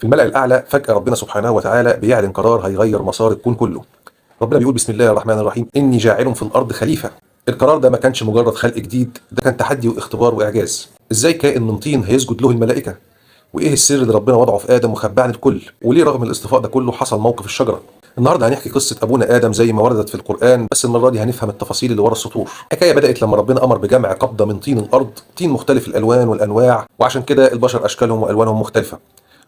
في الملأ الأعلى فجأة ربنا سبحانه وتعالى بيعلن قرار هيغير مسار الكون كله. ربنا بيقول بسم الله الرحمن الرحيم إني جاعل في الأرض خليفة. القرار ده ما كانش مجرد خلق جديد، ده كان تحدي واختبار وإعجاز. إزاي كائن من طين هيسجد له الملائكة؟ وإيه السر اللي ربنا وضعه في آدم وخباه عن الكل؟ وليه رغم الاصطفاء ده كله حصل موقف الشجرة؟ النهارده هنحكي قصة أبونا آدم زي ما وردت في القرآن، بس المرة دي هنفهم التفاصيل اللي ورا السطور. الحكاية بدأت لما ربنا أمر بجمع قبضة من طين الأرض، طين مختلف الألوان والأنواع، وعشان كده البشر أشكالهم وألوانهم مختلفة.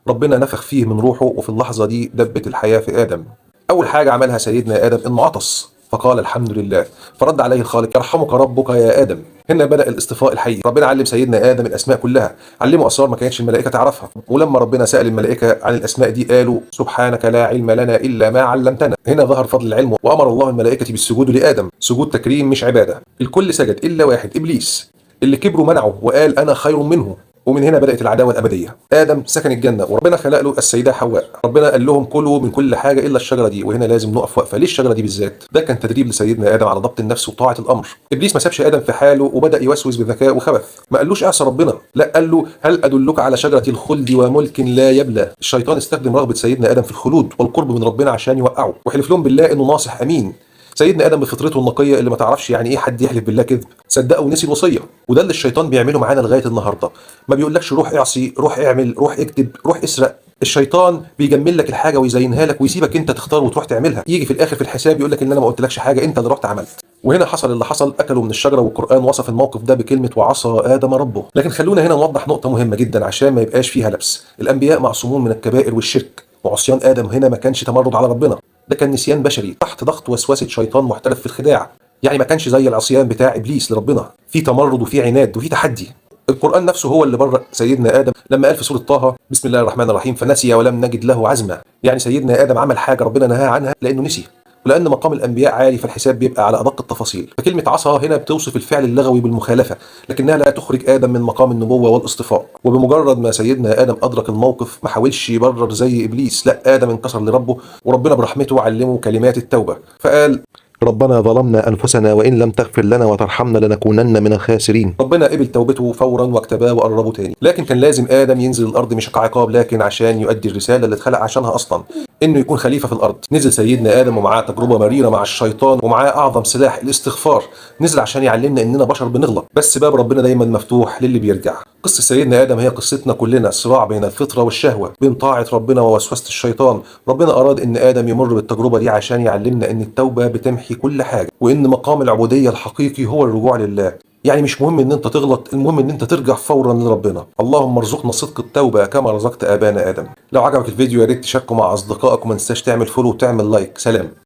ربنا نفخ فيه من روحه، وفي اللحظة دي دبت الحياة في آدم. أول حاجة عملها سيدنا آدم إنه عطس فقال الحمد لله، فرد عليه الخالق يرحمك ربك يا آدم. هنا بدأ الاصطفاء الحقيقي. ربنا علم سيدنا آدم الأسماء كلها، علمه أسرار ما كانتش الملائكة تعرفها. ولما ربنا سأل الملائكة عن الأسماء دي قالوا سبحانك لا علم لنا إلا ما علمتنا. هنا ظهر فضل العلم، وأمر الله الملائكة بالسجود لآدم، سجود تكريم مش عبادة. الكل سجد إلا واحد، إبليس، اللي كبره منعه وقال أنا خير منه. ومن هنا بدأت العداوة الأبدية. آدم سكن الجنة وربنا خلق له السيدة حواء. ربنا قال لهم كلوا من كل حاجة إلا الشجرة دي، وهنا لازم نقف وقفة. ليه الشجرة دي بالذات؟ ده كان تدريب لسيدنا آدم على ضبط النفس وطاعة الأمر. إبليس ما سابش آدم في حاله وبدأ يوسوس بذكاء وخبث. ما قالوش اعصى ربنا، لا، قال له هل أدلك على شجرة الخلد وملك لا يبلى. الشيطان استخدم رغبة سيدنا آدم في الخلود والقرب من ربنا عشان يوقعه، وحلف لهم بالله إنه ناصح أمين. سيدنا ادم بفطرته النقيه اللي ما تعرفش يعني ايه حد يحلف بالله كذب، صدقه ونسي الوصيه. وده اللي الشيطان بيعمله معانا لغايه النهارده. ما بيقولكش روح اعصي، روح اعمل، روح اكتب، روح اسرق. الشيطان بيجمل لك الحاجه ويزينها لك ويسيبك انت تختار وتروح تعملها، يجي في الاخر في الحساب يقول لك ان انا ما قلتلكش حاجه، انت اللي رحت عملت. وهنا حصل اللي حصل، اكلوا من الشجره، والقران وصف الموقف ده بكلمه وعصى ادم ربه. لكن خلونا هنا نوضح نقطه مهمه جدا عشان ما يبقاش فيها لبس. الانبياء معصومون من الكبائر والشرك، وعصيان ادم هنا ما كانش تمرد على ربنا، ده كان نسيان بشري تحت ضغط وسوسه شيطان محترف في الخداع. يعني ما كانش زي العصيان بتاع ابليس لربنا، في تمرد وفي عناد وفي تحدي. القرآن نفسه هو اللي برأ سيدنا آدم لما قال في سورة طه بسم الله الرحمن الرحيم فنسي ولم نجد له عزما. يعني سيدنا آدم عمل حاجة ربنا نهاه عنها لأنه نسي. ولأن مقام الأنبياء عالي فالحساب بيبقى على أدق التفاصيل. فكلمة عصى هنا بتوصف الفعل اللغوي بالمخالفة، لكنها لا تخرج آدم من مقام النبوة والاصطفاء. وبمجرد ما سيدنا آدم أدرك الموقف ما حاولش يبرر زي إبليس، لا، آدم انكسر لربه، وربنا برحمته علمه كلمات التوبة. فقال ربنا ظلمنا أنفسنا وإن لم تغفر لنا وترحمنا لنكونن من الخاسرين. ربنا قبل توبته فورا واجتباه وقربه تاني. لكن كان لازم آدم ينزل الأرض مش كعقاب، لكن عشان يؤدي الرسالة اللي اتخلق عشانها أصلا، إنه يكون خليفة في الأرض. نزل سيدنا آدم ومعاه تجربة مريرة مع الشيطان، ومعاه أعظم سلاح الاستغفار. نزل عشان يعلمنا إننا بشر بنغلط، بس باب ربنا دايما مفتوح للي بيرجع. قصة سيدنا آدم هي قصتنا كلنا، صراع بين الفطرة والشهوة، بين طاعة ربنا ووسوسة الشيطان. ربنا أراد إن آدم يمر بالتجربة دي عشان يعلمنا إن التوبة بتمحي كل حاجة، وإن مقام العبودية الحقيقي هو الرجوع لله. يعني مش مهم إن أنت تغلط، المهم إن أنت ترجع فورا لربنا. اللهم ارزقنا صدق التوبة كما رزقت آبانا آدم. لو عجبك الفيديو يا ريت تشاركه مع أصدقائك، وما تنساش تعمل فولو وتعمل لايك. سلام.